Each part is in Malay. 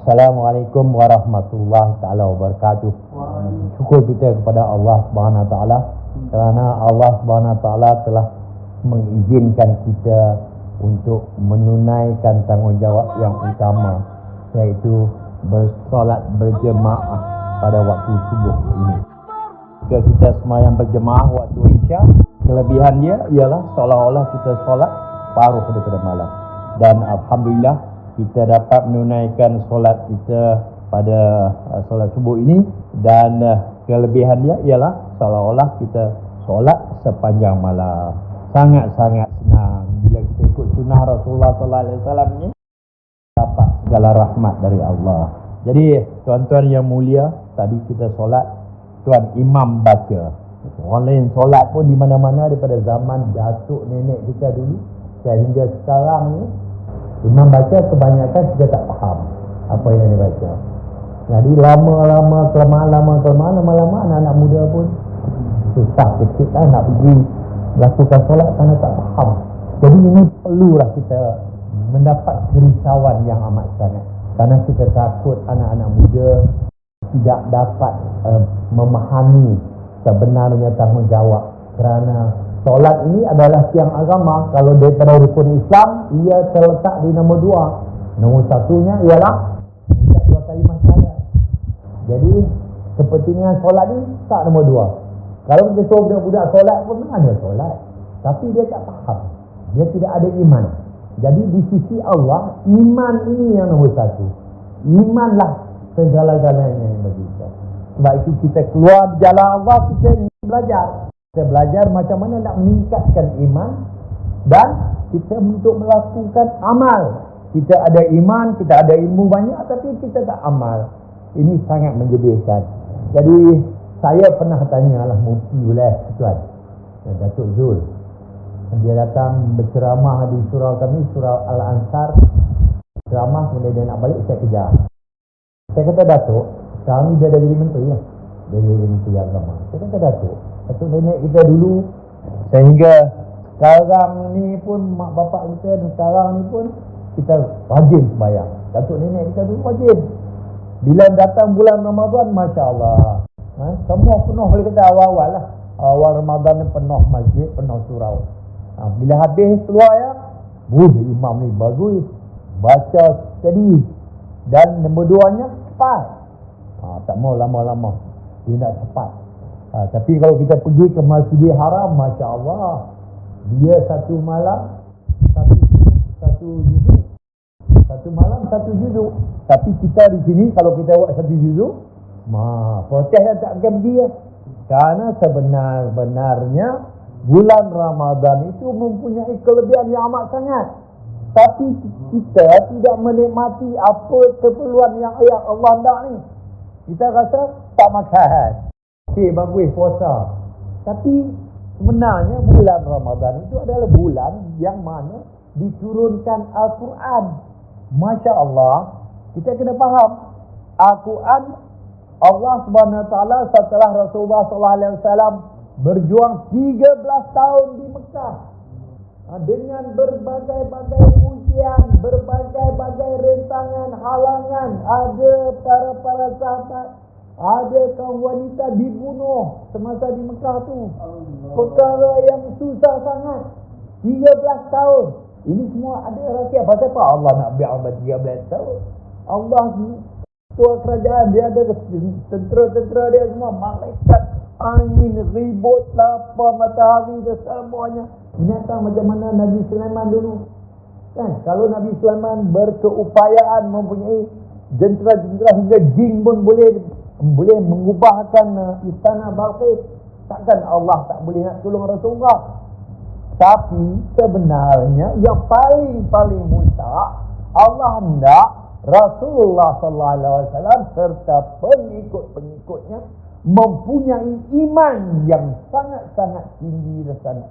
Assalamualaikum warahmatullahi taala wabarakatuh. Syukur kita kepada Allah Subhanahu wa taala kerana Allah Subhanahu wa taala telah mengizinkan kita untuk menunaikan tanggungjawab yang utama, iaitu bersolat berjemaah pada waktu subuh ini. Jika kita sembahyang berjemaah waktu Isya, kelebihan dia ialah seolah-olah kita solat paruh daripada malam. Dan alhamdulillah kita dapat menunaikan solat kita pada solat subuh ini, dan kelebihan dia ialah seolah-olah kita solat sepanjang malam. Sangat-sangat senang bila kita ikut sunnah Rasulullah sallallahu alaihi wasallam ni, dapat segala rahmat dari Allah. Jadi tuan-tuan yang mulia, tadi kita solat, tuan imam baca. Orang lain solat pun di mana-mana daripada zaman datuk nenek kita dulu sehingga sekarang ni, imam baca kebanyakan kita tak faham apa yang dia baca. Jadi lama-lama anak-anak muda pun susah sikit nak pergi lakukan solat kerana tak faham. Jadi ini perlulah kita mendapat kerisauan yang amat sangat, kerana kita takut anak-anak muda tidak dapat memahami sebenarnya tanggungjawab. Kerana solat ini adalah tiang agama. Kalau daripada rukun Islam, ia terletak di nombor 2. Nombor 1-nya ialah mengucap 2 kalimah syahadat. Jadi kepentingan solat ni tak nombor 2. Kalau kita suruh budak-budak solat pun mana solat, tapi dia tak faham, dia tidak ada iman. Jadi di sisi Allah, iman ini yang nombor 1. Imanlah segala-galanya yang bagi kita. Sebab itu kita keluar jalan Allah, kita belajar. Kita belajar macam mana nak meningkatkan iman, dan kita untuk melakukan amal. Kita ada iman, kita ada ilmu banyak, tapi kita tak amal. Ini sangat menjadikan. Jadi saya pernah tanyalah mufti oleh tuan Datuk Zul. Dia datang berceramah di surau kami, surau Al-Ansar. Ceramah, kemudian dia nak balik, saya kejar. Saya kata, Datuk, sekarang ni dia dah jadi menteri ya. Dia jadi menteri agama. Saya kata, Datuk nenek kita dulu, sehingga sekarang ni pun mak bapak kita, dan sekarang ni pun kita wajib sembahyang. Datuk nenek kita dulu wajib. Bila datang bulan Ramadan, Masya Allah, semua penuh, boleh kata awal-awal lah. Awal Ramadan ni penuh masjid, penuh surau. Bila habis keluar ya, imam ni bagus, baca steady. Dan nombor 2-nya cepat. Tak mau lama-lama, dia nak cepat. Tapi kalau kita pergi ke Masjidil Haram, Masya Allah, dia satu malam satu juzuk. Satu malam satu juzuk. Tapi kita di sini kalau kita buat satu juzuk, protes dan tak akan pergi ya. Kerana sebenar-benarnya bulan Ramadan itu mempunyai kelebihan yang amat sangat. Tapi kita tidak menikmati apa keperluan yang ayat Allah nak ni. Kita rasa tak makan, okey, bagus puasa. Tapi sebenarnya bulan Ramadan itu adalah bulan yang mana diturunkan Al-Quran. Masya Allah, kita kena faham Al-Quran. Allah Subhanahu Wa Taala setelah Rasulullah sallallahu alaihi wasallam berjuang 13 tahun di Mekah dengan berbagai-bagai ujian, berbagai-bagai rintangan, halangan. Ada para sahabat, ada kaum wanita dibunuh semasa di Mekah tu. Perkara yang susah sangat. 13 tahun. Ini semua ada rahsia. Pasal apa Allah nak biar 13 tahun? Allah ketua kerajaan, dia ada tentera-tentera dia semua, malaikat, angin, ribut, lapar, matahari dan semuanya. Binatang macam mana Nabi Sulaiman dulu. Kan? Kalau Nabi Sulaiman berkeupayaan mempunyai jentera-jentera hingga jin pun boleh mengubahkan istana Balqis, takkan Allah tak boleh nak tolong Rasulullah. Tapi sebenarnya yang paling mustahak, Allah hendak Rasulullah sallallahu alaihi wasallam serta pengikut-pengikutnya mempunyai iman yang sangat-sangat tinggi dan sangat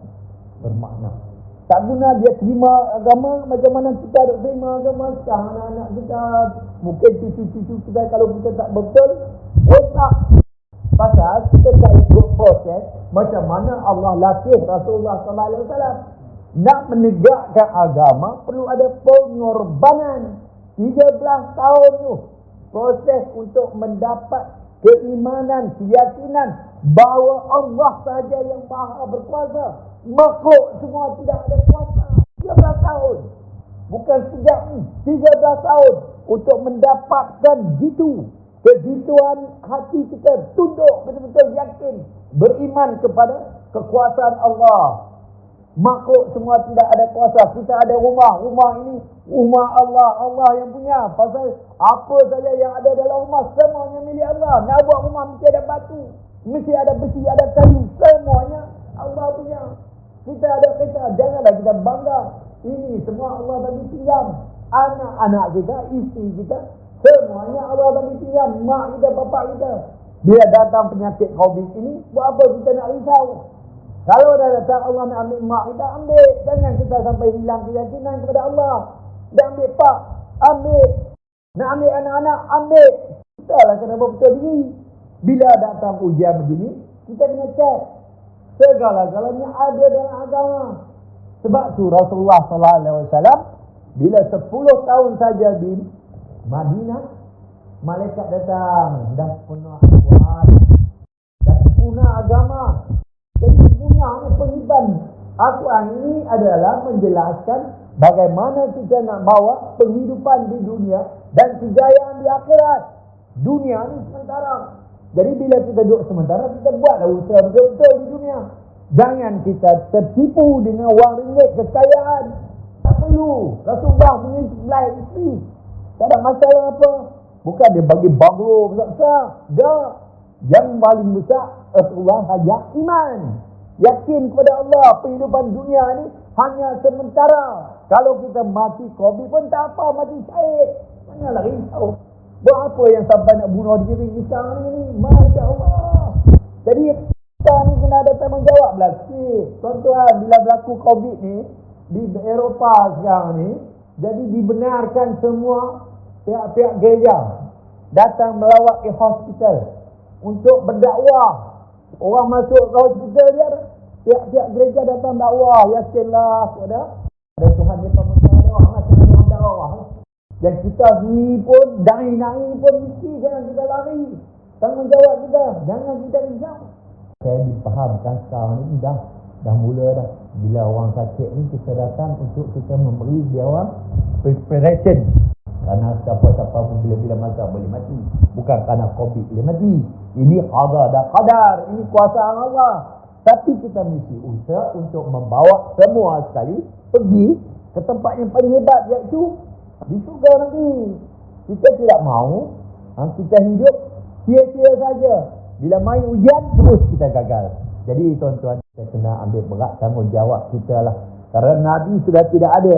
bermakna. Tak guna dia terima agama macam mana kita ada terima agama sekarang. Anak-anak kita, mungkin cucu-cucu kita, kalau kita tak betul, rosak. Pasal kita tak ikut proses macam mana Allah latih Rasulullah sallallahu alaihi wasallam. Nak menegakkan agama perlu ada pengorbanan. 13 tahun tu proses untuk mendapat keimanan, keyakinan bahawa Allah sahaja yang maha berkuasa. Makhluk semua tidak ada kuasa. 13 tahun. Bukan sejak 13 tahun untuk mendapatkan gitu. Kegituan hati kita tunduk, betul-betul yakin, beriman kepada kekuasaan Allah. Makhluk semua tidak ada kuasa. Kita ada rumah. Rumah ini rumah Allah. Allah yang punya. Pasal apa saja yang ada dalam rumah semuanya milik Allah. Nak buat rumah mesti ada batu, mesti ada besi, ada kayu. Semuanya Allah punya. Kita ada kereta. Janganlah kita bangga. Ini semua Allah bagi pinjam. Anak-anak kita, isteri kita, semuanya Allah bagi pinjam. Mak kita, bapak kita. Bila datang penyakit COVID ini, buat apa kita nak risau? Kalau dah datang Allah nak ambil mak kita, ambil. Jangan kita sampai hilang keyakinan kepada Allah. Dia ambil pak, ambil. Nak ambil anak-anak, ambil. Kita lah kena betul diri. Bila datang ujian begini, kita kena cek. Segala-galanya ada dalam agama. Sebab tu Rasulullah SAW bila 10 tahun saja di Madinah, malaikat datang, dah penuh Al-Quran, dah punah agama. Jadi punah ni pengiban. Al-Quran ini adalah menjelaskan bagaimana kita nak bawa penghidupan di dunia dan kejayaan di akhirat. Dunia ni sementara. Jadi bila kita duduk sementara, kita buatlah usaha betul-betul di dunia. Jangan kita tertipu dengan wang ringgit kekayaan. Tak perlu. Rasulullah punya 11 isteri. Tak ada masalah apa. Bukan dia bagi banglo besar-besar. Dah. Yang paling besar Rasulullah hanya iman. Yakin kepada Allah. Kehidupan dunia ni hanya sementara. Kalau kita mati COVID pun tak apa. Mati syahid. Janganlah risau. Buat apa yang sampai nak bunuh diri sekarang ni? Masya Allah. Jadi kita ni kena ada tanggungjawab lah. Tuan-tuan, bila berlaku COVID ni di Eropah sekarang ni, jadi dibenarkan semua pihak-pihak gereja datang melawat ke hospital untuk berdakwah. Orang masuk ke hospital dia, pihak-pihak gereja datang dakwah. Yakinlah kepada Tuhan dia pemerintah orang macam dakwah. Dan kita ni pun, dai-dai pun mesti jangan kita lari. Tanggungjawab kita, jangan kita risau. Saya dipahamkan sekarang ni dah mula dah. Bila orang sakit ni kita datang untuk kita memberi dia orang preparation. Kerana siapa-siapa pun bila-bila masa boleh mati. Bukan kerana COVID boleh mati. Ini qada dan qadar. Ini kuasaan Allah. Tapi kita mesti usaha untuk membawa semua sekali pergi ke tempat yang paling hebat, iaitu di syurga nanti. Kita tidak mahu kita hidup sia-sia saja. Bila main ujian terus kita gagal. Jadi tuan-tuan, kita kena ambil berat tanggungjawab kita lah. Kerana Nabi sudah tidak ada.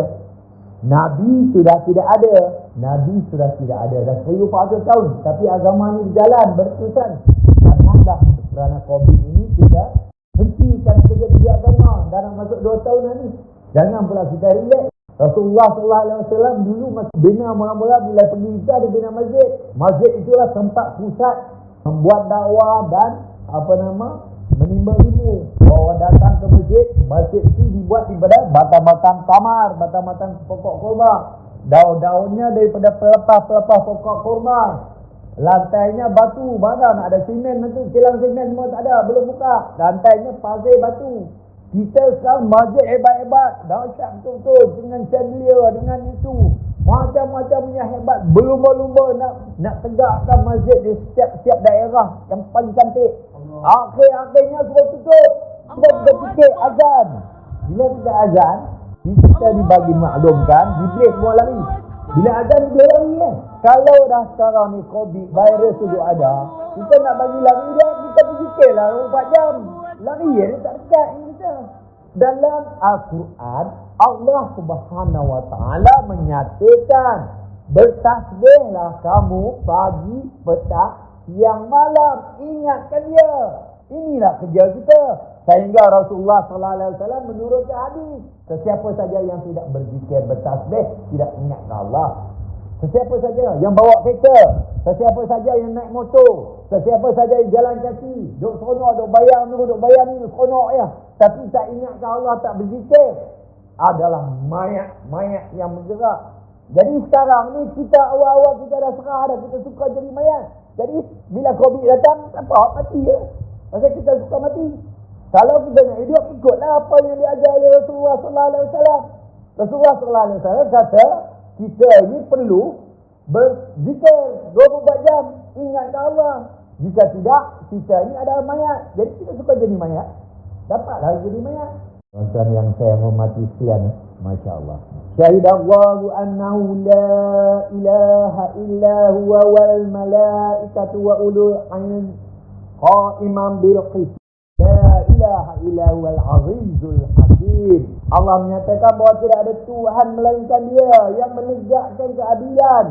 Nabi sudah tidak ada. Nabi sudah tidak ada. Dah 1400 tahun. Tapi agama ini berjalan, berterusan. Janganlah kerana COVID ini kita hentikan kerja-kerja agama dalam masuk 2 tahun ini. Jangan pula kita relax. Rasulullah SAW dulu masih bina mula-mula bila pergi kita dia bina masjid. Masjid itulah tempat pusat membuat dakwah dan menimba ilmu. Orang datang ke masjid, masjid itu dibuat daripada batang-batang tamar, batang-batang pokok kurma. Daun-daunnya daripada pelepah-pelepah pokok kurma. Lantainya batu, mana nak ada simen tu, kilang simen semua tak ada, belum buka. Lantainya pasir batu. Kita sekarang masjid hebat-hebat, dahsyat betul-betul, dengan chandelier, dengan itu. Macam-macam punya hebat, berlumba-lumba nak tegakkan masjid di setiap daerah yang paling cantik. Akhir-akhirnya semua tutup. Sebab kita fikir azan. Bila kita azan, kita dibagi maklumkan, iblis semua lari. Bila azan dia lari kan. Kalau dah sekarang ni COVID, virus tu ada, kita nak bagi lari dia, kita berfikirlah 24 jam. Lari dia tak dekat kita. Dalam Al-Quran, Allah Subhanahu Wa Taala menyatakan, bertasbihlah kamu pagi, petang, siang, malam. Ingatkan dia. Inilah kerja kita. Sehingga Rasulullah SAW menurunkan hadis. Sesiapa saja yang tidak berzikir, bertasbih, tidak ingatkan Allah. Sesiapa saja yang bawa kereta, sesiapa saja yang naik motor, sesiapa saja yang jalan kaki, duk seronok, duk bayar ni, seronok ya. Tapi tak ingatkan Allah, tak berzikir, adalah mayat yang bergerak. Jadi sekarang ni kita awal-awal kita dah serah dah, kita suka jadi mayat. Jadi bila COVID datang, apa? Mati je. Pasal kita suka mati. Kalau kita nak hidup, ikutlah apa yang diajar oleh Rasulullah sallallahu alaihi wasallam. Rasulullah sallallahu alaihi wasallam kata, kita ini perlu berzikir 24 jam, ingatkan Allah. Jika tidak, kita ini adalah mayat. Jadi kita suka jadi mayat, dapatlah jadi mayat. Tuan-tuan yang saya hormati sekalian, masya-Allah. Syahidallahu annahu la ilaha illa huwa wal malaikatu wa ulul ilm qa'iman bil qist. La ilaha illa huwal azizul hakim. Allah menyatakan bahawa tidak ada Tuhan melainkan Dia yang menegakkan keadilan.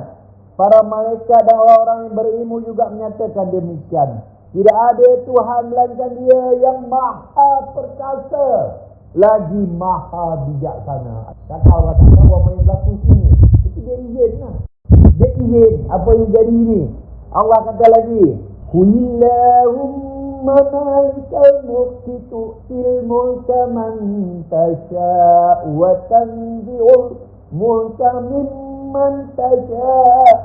Para malaikat dan orang-orang yang berilmu juga menyatakan demikian. Tidak ada Tuhan melainkan Dia yang maha perkasa lagi maha bijaksana. Takkan Allah kata apa yang berlaku sini, itu dia izin lah. Dia izin apa yang jadi ni. Allah kata lagi, Qulillahumma malikal mulki tu'til mulka man tasha' wa tanzi'ul mulka mimman tasha'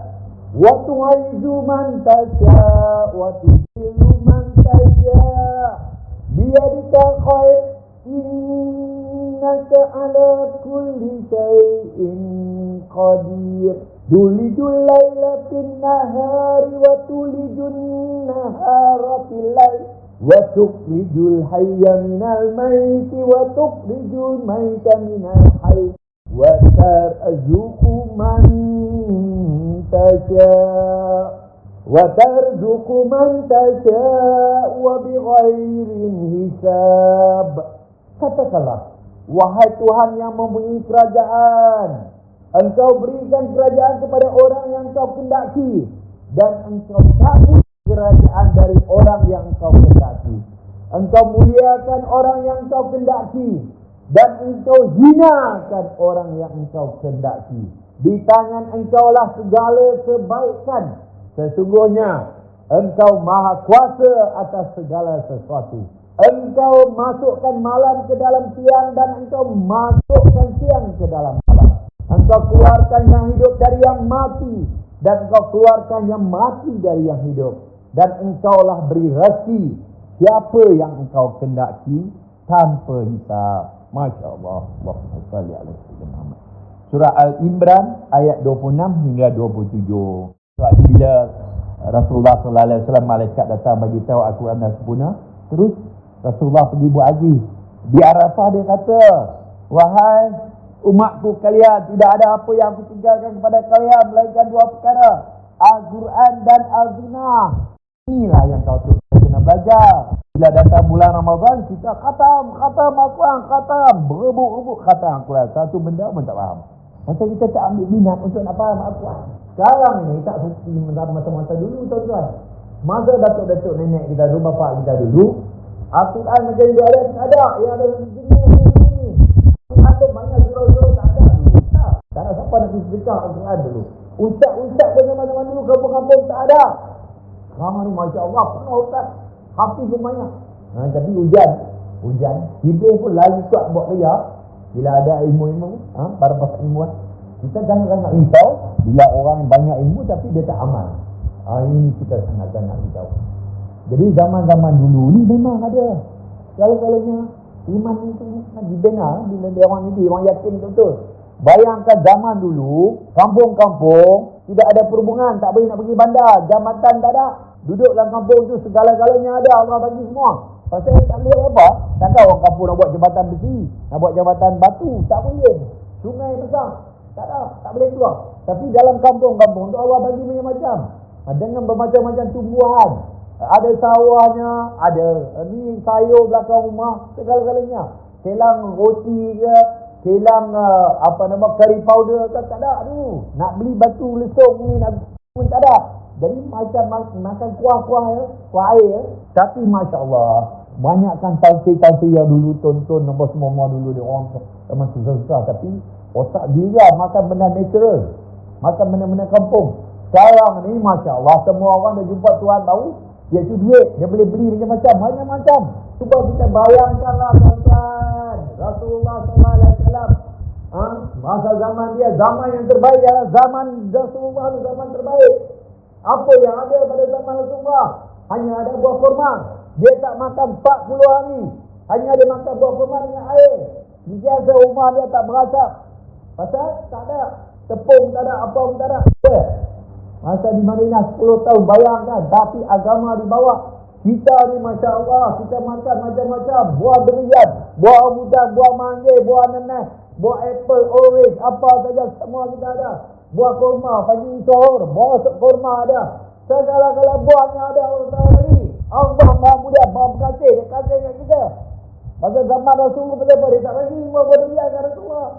wa tu'izzu man tasha' wa tudhillu man tasha' biyadika khair innaka ala kulli shay'in qadir. Tulijul laila fin nahari wa tulijun nahara fil lail wa tukhrijul hayya minal maiti wa tukhrijul maita minal hayy wa tarzuqu man tasha' wa tarzuqu man tasha' wa bighairin hisab. Katakanlah, wahai Tuhan yang mempunyai kerajaan, Engkau berikan kerajaan kepada orang yang Engkau kendaki, dan Engkau cabut kerajaan dari orang yang Engkau kendaki. Engkau muliakan orang yang Engkau kendaki, dan Engkau hinakan orang yang Engkau kendaki. Di tangan Engkau lah segala kebaikan. Sesungguhnya Engkau maha kuasa atas segala sesuatu. Engkau masukkan malam ke dalam siang, dan Engkau masukkan siang ke dalam malam. Engkau keluarkan yang hidup dari yang mati, dan Engkau keluarkan yang mati dari yang hidup. Dan Engkaulah beri rezeki siapa yang Engkau kendaki tanpa hisab. Masya Allah. Allahumma salli ala sayyidina Muhammad. Surah Al-Imran ayat 26 hingga 27. Suatu bila Rasulullah sallallahu alaihi wasallam, malaikat datang bagi tahu Al-Quran dah sempurna, terus Rasulullah pergi buat haji. Di Arafah dia kata, wahai umatku kalian, tidak ada apa yang aku tinggalkan kepada kalian melainkan dua perkara, Al-Quran dan Al-Sunnah. Inilah yang kau kena belajar. Bila datang bulan Ramadan, kita khatam Al-Quran, khatam, berebut khatam Al-Quran. Satu benda pun tak faham. Macam kita tak ambil minat untuk nak faham Al-Quran. Sekarang ni tak seperti masa-masa dulu, tuan-tuan. Masa datuk-datuk nenek kita dulu, bapa kita dulu, Al-Quran macam itu ada, tak ada. Yang ada sini. Ada banyak surau-surau tak ada dulu. Tak ada siapa nak sedekah Al-Quran dulu. Ustaz-ustaz pun zaman-zaman dulu, kampung-kampung tak ada. Sekarang ni Masya Allah, penuh ustaz. Hafiz pun banyak. Tapi hujan. Iblis pun lagi kuat buat ria. Bila ada ilmu-ilmu, para pakar ilmuwan. Kita jangan risau bila orang yang banyak ilmu tapi dia tak amal. Ini kita sangat-sangat risau. Jadi zaman-zaman dulu ni memang ada. Segala-galanya iman ni dibina bila dia orang ni, orang yakin betul. Bayangkan zaman dulu, kampung-kampung tidak ada perhubungan, tak boleh nak pergi bandar, jambatan tak ada. Duduk dalam kampung tu segala-galanya ada, Allah bagi semua. Pasal tak boleh apa? Takkan orang kampung nak buat jambatan besi, nak buat jambatan batu, tak boleh. Sungai besar, tak ada, tak boleh keluar. Tapi dalam kampung-kampung tu Allah bagi macam-macam. Dengan bermacam-macam tumbuhan. Ada sawahnya, ada ni sayur belakang rumah, segala-galanya. Kelang roti ke, kelang curry powder ke, tak ada tu. Nak beli batu lesung ni nak pun tak ada. Jadi macam makan kuah-kuah ya, kuah air. Tapi Masya Allah, banyakkan tafsir-tafsir yang dulu tonton nombor semua dulu dia orang memang susah-susah, tapi otak dia makan benda natural, makan benda-benda kampung. Sekarang ni Masya Allah, semua orang dah jumpa Tuhan baru, iaitu duit, dia boleh beli macam-macam. Cuba kita bayangkanlah tuan-tuan, Rasulullah SAW Masa zaman dia, zaman yang terbaik adalah zaman Rasulullah, zaman terbaik. Apa yang ada pada zaman Rasulullah? Hanya ada buah kurma. Dia tak makan 40 hari. Hanya ada makan buah kurma dengan air. Biasa rumah dia tak berasap. Pasal tak ada tepung, tak ada apa pun tak ada. Masa di Madinah 10 tahun, bayangkan. Tapi agama dibawa. Kita ni Masya Allah, kita makan macam-macam. Buah durian, buah rambutan, buah manggis, buah nanas, buah apple, orange, apa saja semua kita ada. Buah kurma, pagi sahur, buah kurma ada. Segala-gala buahnya ada Allah lagi. Allah Maha Mulia, Maha Pengasih, dia kasih kat kita. Masa zaman Rasulullah berapa, dia tak bagi buah durian kat Rasulullah.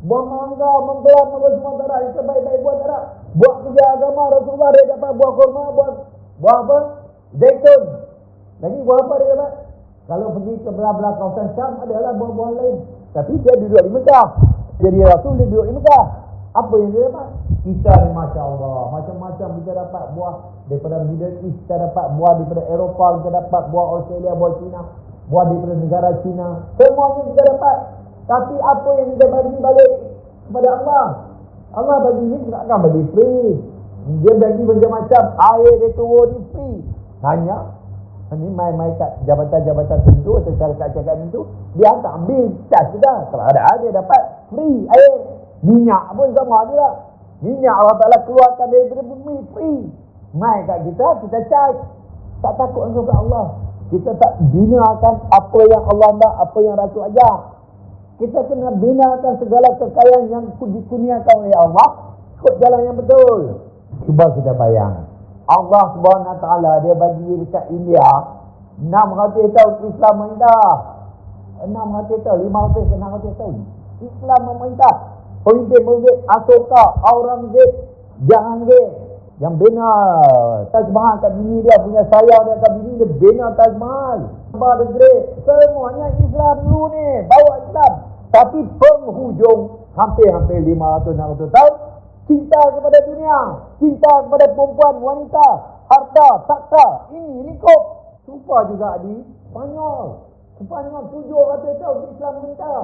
Buah mangga, menggelam, semua tak ada. Itu baik-baik buah tak ada. Buat kerja agama Rasulullah, dia dapat buah kurma, buah apa? Zaitun. Lagi buah apa dia dapat? Kalau pergi ke belah-belah kawasan Syam, adalah buah-buah lain. Tapi dia duduk di Mekah. Jadi Rasul dia duduk di Mekah. Apa yang dia dapat? Kita ni Masya Allah, macam-macam kita dapat buah daripada Middle East, kita dapat buah daripada Eropah, kita dapat buah Australia, buah China, buah daripada negara China. Semuanya kita dapat. Tapi apa yang kita bagi balik kepada Allah? Allah bagi ni takkan bagi free. Dia bagi macam-macam. Air dia turun ni free. Hanya ni main-main kat jabatan-jabatan tentu atau syarikat-syarikat tentu, dia tak ambil cas kita. Kalau ada dia dapat free air. Minyak pun sama juga. Minyak Allah Ta'ala keluarkan daripada bumi free. Main kat kita charge. Tak takut dengan Allah. Kita tak binakan apa yang Allah nak, apa yang Rasul ajar. Kita kena binakan segala kekayaan yang dikurniakan oleh Allah ikut jalan yang betul. Cuba kita bayang, Allah Subhanahu Wa Taala dia bagi dekat India 600 tahun Islam memerintah. 600 tahun, 500 ke 600 tahun Islam memerintah. Pemimpin-pemimpin Asoka, Aurangzeb, Jahangir yang bina Taj Mahal kat bini dia, punya sayang dia kat bini dia, bina Taj Mahal, the Great, semuanya Islam dulu ni, bawa Islam. Tapi penghujung hampir-hampir 500-600 tahun, cinta kepada dunia, cinta kepada perempuan, wanita, harta, takhta, ini lingkup. Serupa juga di Spanyol. Spanyol 700 tahun Islam memerintah.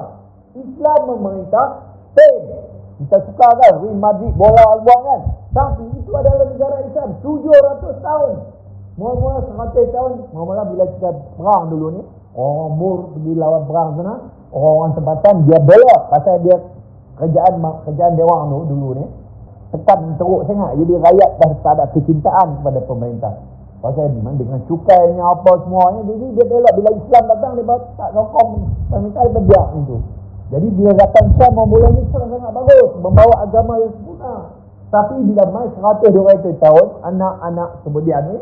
Islam memerintah Spain. Kita suka kan Real Madrid bola albuang kan, tapi itu adalah negara Islam 700 tahun. Mula-mula 100 tahun, mula-mula bila kita perang dulu ni, orang Mur pergi lawan perang sana, orang-orang tempatan dia belok pasal dia kerjaan dewan tu dulu ni tekan teruk sangat. Jadi rakyat dah tak ada kecintaan kepada pemerintah. Pasal dengan cukainya apa semuanya, jadi dia belok. Bila Islam datang dia tak sokong pemerintah, dia biar itu. Jadi bila datang Islam memulanya sangat bagus, membawa agama yang sempurna. Tapi bila mai 100-200 tahun, anak-anak kemudian ni,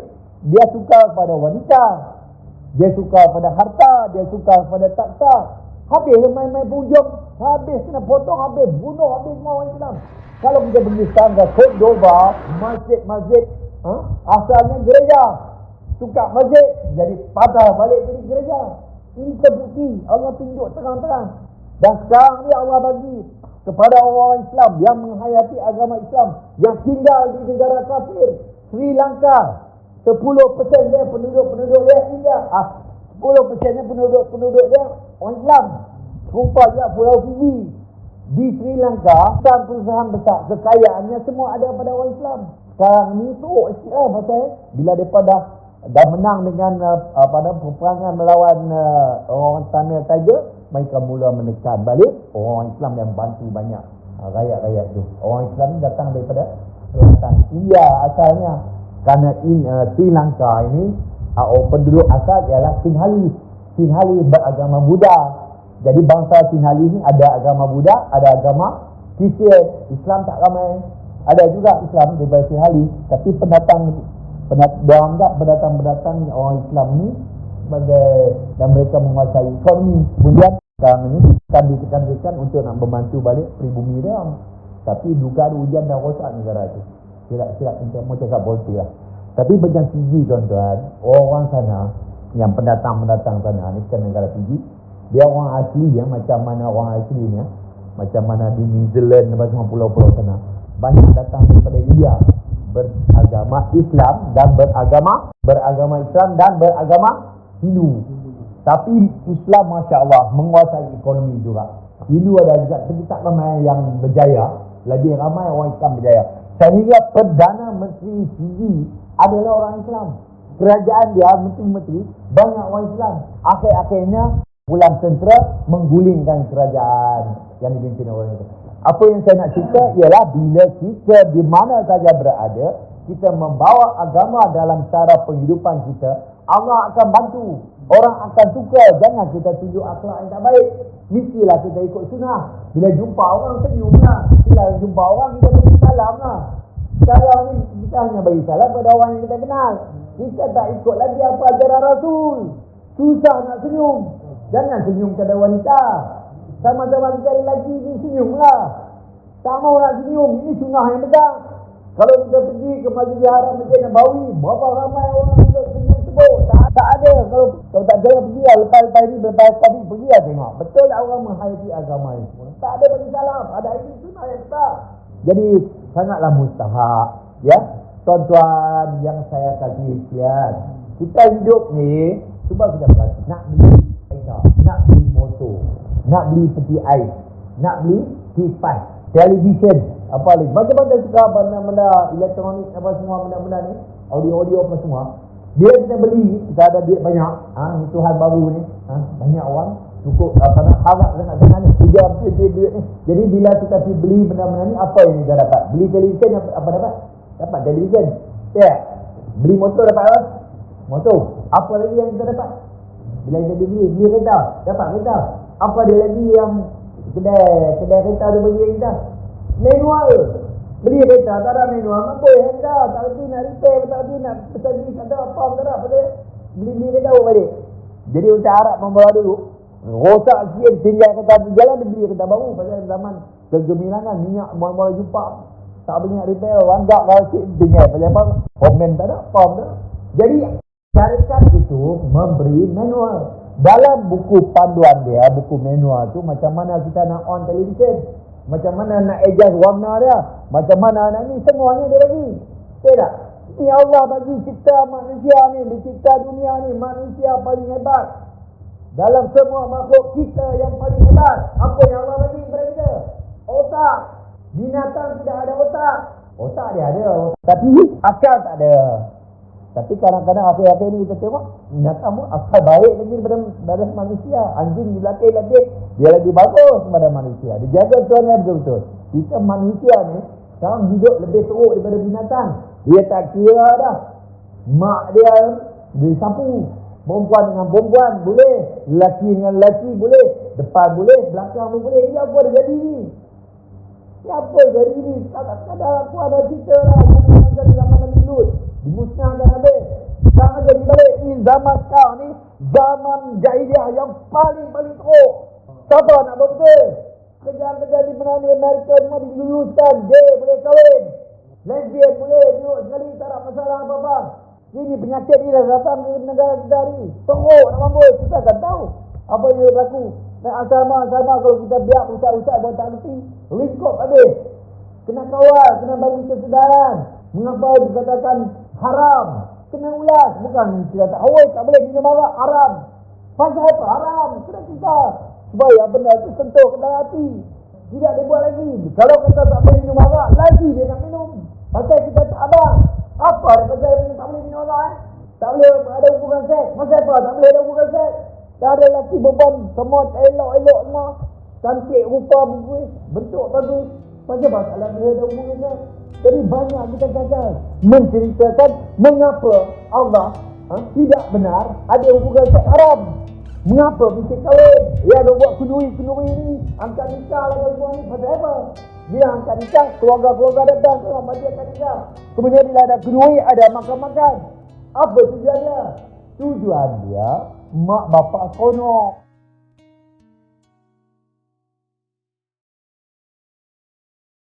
dia suka kepada wanita, dia suka pada harta, dia suka kepada takhta. Habis main-main bujung, habis kena potong, habis bunuh, habis semua orang Islam. Kalau kita pergi sekarang ke Cordoba, masjid-masjid, asalnya gereja, tukar masjid jadi patah balik jadi gereja. Ini terbukti, Allah tunjuk terang-terang. Dan sekarang ni Allah bagi kepada orang Islam yang menghayati agama Islam, yang tinggal di negara kafir, Sri Lanka, 10% dia penduduk dia India, 10% dia penduduk dia orang Islam. Serupa juga Pulau Fiji di Sri Lanka, perusahaan besar kekayaannya semua ada pada orang Islam. Sekarang ni teruk sikit pasal bila mereka dah menang dengan pada peperangan melawan orang Tamil Tiger, mereka mula menekan balik orang Islam yang bantu banyak rakyat-rakyat tu. Orang Islam ni datang daripada selatan India asalnya. Kerana Sri Lanka ini penduduk asal ialah Sinhalese. Sinhalese beragama Buddha. Jadi bangsa Sinhalese ni ada agama Buddha, ada agama Kristian. Islam tak ramai. Ada juga Islam daripada Sinhalese, tapi pendatang orang Islam ni sebagai, dan mereka menguasai ekonomi. Kemudian sekarang ini akan ditekan untuk nak membantu balik pribumi dia. Tapi juga ada hujan dan rosak negara itu. Silap mau cakap politik lah. Tapi macam Fiji tuan-tuan, orang sana yang pendatang sana ni kan negara Fiji, dia orang asli ya, macam mana orang asli ni ya, macam mana di New Zealand dan semua pulau-pulau sana, banyak datang daripada India, beragama Islam dan beragama Islam dan beragama Hindu. Tapi Islam Masya Allah menguasai ekonomi juga. Hindu ada juga, tapi tak ramai yang berjaya. Lebih ramai orang Islam berjaya. Sehingga Perdana Menteri Fiji adalah orang Islam. Kerajaan dia, menteri-menteri, banyak orang Islam. Akhir-akhirnya, Pulang Tentera menggulingkan kerajaan yang dipimpin orang itu. Apa yang saya nak cerita ialah bila kita di mana saja berada, kita membawa agama dalam cara penghidupan kita, Allah akan bantu. Orang akan suka. Jangan kita tunjuk akhlak yang tak baik. Mestilah kita ikut sunnah. Bila jumpa orang, senyum lah. Bila jumpa orang, kita beri salam lah. Sekarang ni kita hanya bagi salam pada orang yang kita kenal. Kita tak ikut lagi apa ajaran Rasul. Susah nak senyum. Jangan senyum kepada wanita. Sama-sama kita lelaki ni senyumlah. Tak mau nak senyum. Ini sunnah yang besar. Kalau kita pergi ke Masjid Haram, Masjid Nabawi, berapa ramai orang yang senyum sebut. Tak ada. Kalau tak jaya pergi lah. Lepas ni, lepas tadi pergi lah tengok. Betul tak orang menghayati agama ini? Tak ada bagi salam. Ada ini sunnah yang besar. Jadi, sangatlah mustahak. Ya, tuan-tuan yang saya kasih sekalian. Kita hidup ni, cuba kita berhati. Nak beli kereta, nak beli motor, nak beli peti ais, nak beli kipas, televisyen, apa lagi. Macam-macam sekarang benda-benda elektronik, apa semua benda-benda ni, audio-audio apa semua. Bila kita beli, kita ada duit banyak. Ni Tuhan baru ni. Banyak orang cukup harap sangat-sangat ni. Puja duit ni. Jadi bila kita pergi beli benda-benda ni, apa yang kita dapat? Beli televisyen, apa dapat? Dapat televisyen. Ya. Beli motor dapat apa? Motor. Apa lagi yang kita dapat? Bila kita beli kereta, dapat kereta. Apa dia lagi yang kedai kereta tu bagi kita? Manual. Beli kereta, tak ada manual. Mampu kereta, tak kerti nak repair, tak kerti nak pesan beli, tak ada apa, tak ada apa. Beli kereta pun balik. Jadi untuk Arab membawa dulu, rosak sikit, tinggal kereta di jalan, dia beli kereta baru. Pasal zaman kegemilangan, minyak mula-mula jumpa. Tak boleh nak repair, wanggap kalau sikit, tinggal. Pasal apa? Komen tak ada, apa tak ada. Jadi, syarikat itu memberi manual. Dalam buku panduan dia, buku manual tu, macam mana kita nak on television, macam mana nak adjust warna dia, macam mana nak ni, semuanya dia bagi. Betul tak? Ni Allah bagi cipta manusia ni, di cipta dunia ni, manusia paling hebat. Dalam semua makhluk kita yang paling hebat. Apa yang Allah bagi kepada kita? Otak. Binatang tidak ada otak. Otak dia ada, tapi akal tak ada. Tapi kadang-kadang akhir-akhir ni kita tengok binatang pun akal baik lagi daripada manusia. Anjing dilatih-latih, dia lagi bagus daripada manusia. Dia jaga tuannya betul-betul. Kita manusia ni sekarang hidup lebih teruk daripada binatang. Dia tak kira dah. Mak dia sapu. Perempuan dengan perempuan boleh. Lelaki dengan lelaki boleh. Depan boleh, belakang pun boleh. Ini apa dah jadi ni? Ini apa jadi ni? Tak-tak aku ada cerita lah. Zaman Nabi Lut. Dimusnahkan habis. Sekarang jadi balik ni zaman sekarang ni, zaman jahiliah yang paling teruk. Siapa nak betul? Kerja-kerja di mana ni Amerika semua diluluskan. Gay boleh kahwin, lesbian boleh duduk sekali, tak ada masalah apa-apa. Ini penyakit ni dah datang ke negara kita ni. Teruk nak mampus. Kita akan tahu apa yang berlaku. Dan sama-sama kalau kita biar usah-usah buat tak kerti, lingkup habis. Kena kawal, kena bagi kesedaran. Mengapa dikatakan haram? Kena ulas. Bukan kita tak boleh minum arak, haram. Pasal apa haram? Kena kita supaya benda itu sentuh ke dalam hati. Tidak dibuat lagi. Kalau kita tak boleh minum arak, lagi dia nak minum. Pasal kita tak abang. Apa dia pasal yang tak boleh minum arak? Tak boleh ada hubungan seks. Pasal apa? Tak boleh ada hubungan seks. Dah ada lelaki beban, semua elok-elok semua. Cantik, rupa bagus, bentuk bagus. Pasal apa? Tak boleh ada hubungan seks. Jadi banyak kita gagal menceritakan mengapa Allah tidak benar ada hubungan seks haram. Mengapa bisik kahwin? Dia ada buat kenduri ni, angkat nikah lah semua ni. Pasal apa? Dia angkat nikah, keluarga-keluarga datang, semua bagi angkat nikah. Kemudian bila ada kenduri, ada makan-makan. Apa tujuan dia? Tujuan dia, mak bapak seronok.